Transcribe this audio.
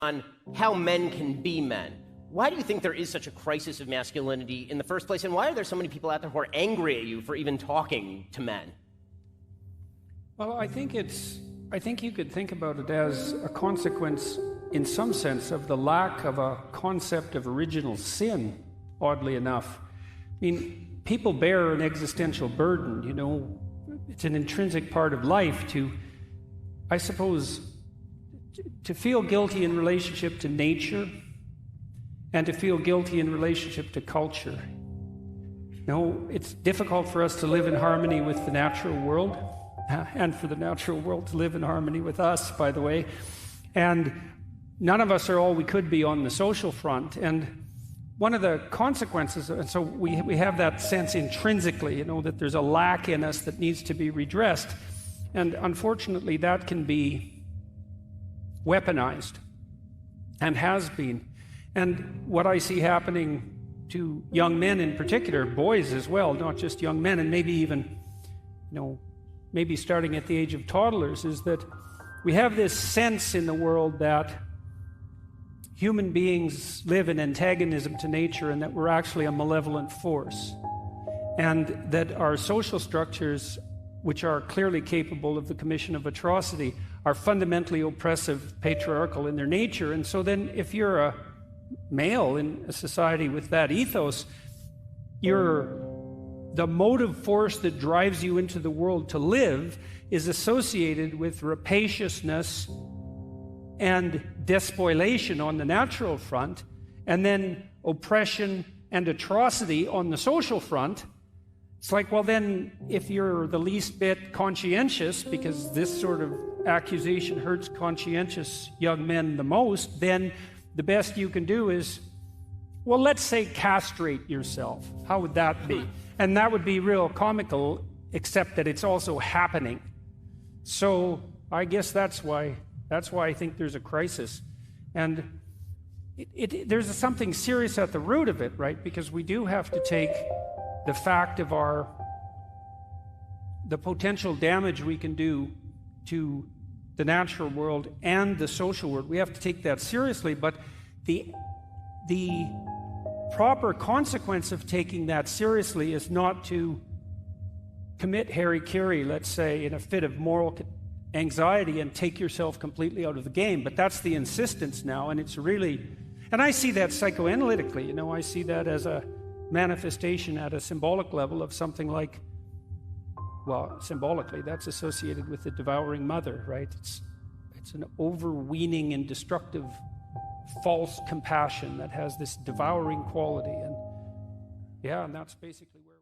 on how men can be men. Why do you think there is such a crisis of masculinity in the first place, and why are there so many people out there who are angry at you for even talking to men? Well, I think you could think about it as a consequence, in some sense, of the lack of a concept of original sin, oddly enough. I mean, people bear an existential burden, you know. It's an intrinsic part of life to, I suppose, to feel guilty in relationship to nature and to feel guilty in relationship to culture. You know, it's difficult for us to live in harmony with the natural world, and for the natural world to live in harmony with us, by the way. And none of us are all we could be on the social front. And one of the consequences, and so we have that sense intrinsically, you know, that there's a lack in us that needs to be redressed. And unfortunately, that can be weaponized, and has been. And what I see happening to young men in particular, boys as well, not just young men, and maybe even, you know, maybe starting at the age of toddlers, is that we have this sense in the world that human beings live in antagonism to nature and that we're actually a malevolent force. And that our social structures, which are clearly capable of the commission of atrocity, are fundamentally oppressive, patriarchal in their nature. And so then if you're a male in a society with that ethos, the motive force that drives you into the world to live is associated with rapaciousness and despoliation on the natural front, and then oppression and atrocity on the social front. It's like, well then, if you're the least bit conscientious, because this sort of accusation hurts conscientious young men the most, then the best you can do is, well, let's say castrate yourself. How would that be? And that would be real comical, except that it's also happening. So I guess that's why I think there's a crisis. And there's something serious at the root of it, right? Because we do have to take the fact of the potential damage we can do to the natural world and the social world. We have to take that seriously, but the proper consequence of taking that seriously is not to commit hara-kiri, let's say, in a fit of moral anxiety and take yourself completely out of the game. But that's the insistence now, and it's really, and I see that psychoanalytically, you know, I see that as a manifestation at a symbolic level of something like, well, symbolically, that's associated with the devouring mother, right? It's an overweening and destructive false compassion that has this devouring quality. And yeah, and that's basically where